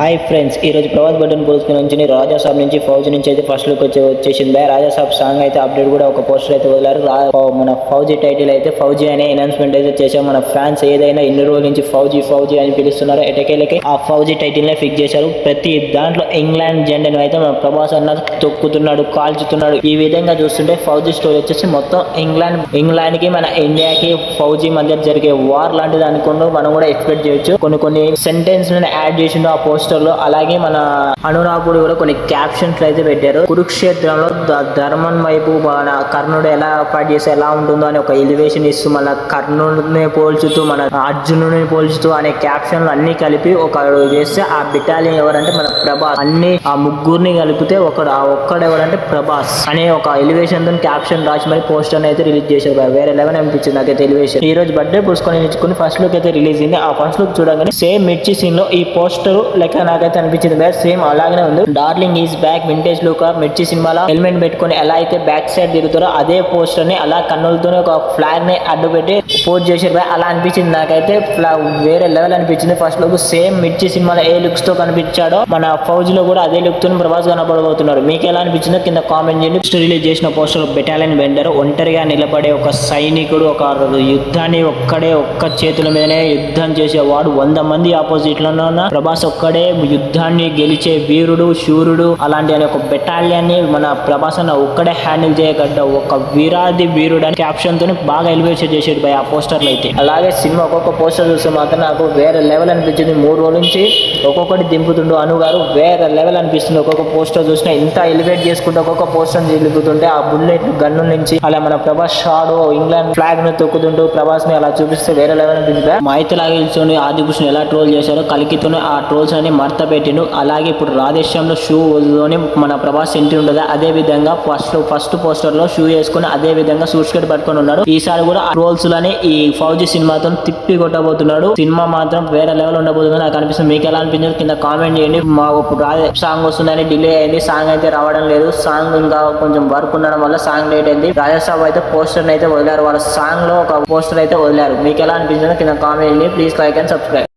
Hi friends, ఈ రోజు Prabhas button పోల్చుకుని నుంచి రాజాసాబ్ నుంచి ఫౌజీ నుంచి అయితే ఫస్ట్ లుక్ వచ్చేసింది. రాజాసాబ్ సాంగ్ అయితే అప్డేట్ కూడా ఒక పోస్టర్ అయితే వదిలారు. మన ఫౌజీ టైటిల్ అయితే ఫౌజీ అనే అనౌన్స్మెంట్ అయితే చేశారు. మన ఫ్యాన్స్ ఏదైనా ఇన్ని రోజుల నుంచి ఫౌజీ ఫౌజీ అని పిలుస్తున్నారు, ఎటకేలకి ఆ ఫౌజీ టైటిల్ నే ఫిక్స్ చేశారు. ప్రతి దాంట్లో ఇంగ్లాండ్ జెండాను అయితే మన ప్రభాస్ అన్న తొక్కుతున్నాడు, కాల్చుతున్నాడు. ఈ విధంగా చూస్తుంటే ఫౌజీ స్టోరీ వచ్చేసి మొత్తం ఇంగ్లాండ్ కి మన ఇండియాకి ఫౌజీ మధ్య జరిగే వార్ లాంటిది అనుకుంటూ మనం కూడా ఎక్స్పెక్ట్ చేయొచ్చు. కొన్ని సెంటెన్స్ యాడ్ చేసిండు ఆ పోస్టర్ లో. అలాగే మన అనురాగుడు కూడా కొన్ని క్యాప్షన్స్ అయితే పెట్టారు. కురుక్షేత్రంలో ధర్మం వైపు మన కర్ణుడు ఎలా ఫైట్ చేస్తే ఎలా ఉంటుందో అని ఒక ఎలివేషన్ ఇస్తూ మన కర్ణుడిని పోల్చుతూ మన అర్జునుడిని పోల్చుతూ అనే క్యాప్షన్లు అన్ని కలిపి ఒక చేస్తే ఆ బెటాలియన్ ఎవరంటే మన ప్రభాస్. అన్ని ఆ ముగ్గురిని కలిపితే ఒక్కడు ఎవరంటే ప్రభాస్ అనే ఒక ఎలివేషన్ తో క్యాప్షన్ రాసి మరి పోస్టర్ అయితే రిలీజ్ చేశారు. వేరే లెవెల్ అనిపించింది నాకైతే ఎలివేషన్. ఈ రోజు బర్త్డే పురుచుకొని ఫస్ట్ లుక్ అయితే రిలీజ్ అయింది. ఆ ఫస్ట్ లుక్ చూడగానే సేమ్ మిర్చి సీన్ లో ఈ పోస్టర్ లెక్క నాకైతే అనిపించింది. సేమ్ అలాగే ఉంది. Darling is back vintage look మిర్చి సినిమాలో హెల్మెట్ పెట్టుకుని ఎలా అయితే బ్యాక్ సైడ్ తిరుగుతారో అదే పోస్టర్ ని అలా కన్నులతోనే ఒక ఫ్లాగ్ ని అడ్డు పెట్టి పోస్ట్ చేశారు. అలా అనిపించింది నాకైతే. వేరే లెవెల్ అనిపించింది. ఫస్ట్ లుక్ సేమ్ మిర్చి సినిమాలో ఏ లుక్స్ తో కనిపించాడో మన ఫౌజ్ లో కూడా అదే లుక్ తో ప్రభాస్ కనపడబోతున్నారు. మీకు ఎలా అనిపించిందో కింద కామెంట్ చేయండి. నెక్స్ట్ రిలీజ్ చేసిన పోస్టర్ బెటాలియన్ వెండర్ ఒంటరిగా నిలబడే ఒక సైనికుడు, ఒక యుద్ధాన్ని ఒక్క చేతుల మీదనే యుద్ధం చేసేవాడు. 100 మంది ఆపోజిట్ లో ఉన్న ప్రభాస్ ఒక్కడే యుద్ధాన్ని గెలిచే వీరుడు, శూరుడు. అలాంటి అనే ఒక బెటాలియన్ ని మన ప్రభాస్ అన్న ఒక్కడే హ్యాండిల్ చేయగడ్డ ఒక వీరాది వీరుడు అని క్యాప్షన్ తో బాగా ఎలివేషన్ చేసేది బై ఆ పోస్టర్లు అయితే. అలాగే సినిమా ఒక్కొక్క పోస్టర్ చూస్తే మాత్రం నాకు వేరే లెవెల్ అనిపించింది. 3 రోజుల నుంచి ఒక్కొక్కటి దింపుతుండు అను గారు. వేరే లెవెల్ అనిపిస్తుంది. ఒక్కొక్క పోస్టర్ చూసినా ఇంత ఎలివేట్ చేసుకుంటే ఒక్కొక్క పోస్టర్ దింపుతుంటే ఆ బుల్లెట్ గన్ను నుంచి అలా మన ప్రభాస్ షాడో ఇంగ్లాండ్ ఫ్లాగ్ ను తొక్కుతుంటూ ప్రభాస్ ని అలా చూపిస్తే వేరే లెవెల్ అనిపించింది. మైథలాగిల్చోని ఆదిపురుషుని ఎలా ట్రోల్ చేశారో కలికితోనే ఆ ట్రోల్స్ అని మర్త పెట్టిండు. అలాగే ఇప్పుడు రాధేశ్యంలో షూ లోని మన ప్రభాస్ ఎంట్రీ ఉండదు. అదే విధంగా ఫస్ట్ పోస్టర్ లో షూ వేసుకుని అదే విధంగా సూట్ స్కర్ట్ పట్టుకొని ఉన్నాడు. ఈసారి కూడా ట్రోల్స్ లని ఈ ఫౌజీ సినిమాతో తిప్పి కొట్టబోతున్నాడు. సినిమా మాత్రం వేరే లెవెల్ ఉండబోతుంది నాకు అనిపిస్తుంది. మీకు ఎలా అనిపించింది కింద కామెంట్ చేయండి. మా సాంగ్ వస్తుందని డిలే అయింది. సాంగ్ అయితే రావడం లేదు. సాంగ్ ఇంకా కొంచెం వర్క్ ఉండడం వల్ల సాంగ్ లేట్ అయింది. రాజాసాబ్ అయితే పోస్టర్ అయితే వదిలారు. వాళ్ళ సాంగ్ లో ఒక పోస్టర్ అయితే వదిలారు. మీకు ఎలా అనిపించిందో కింద కామెంట్ చేయండి. Please like and subscribe.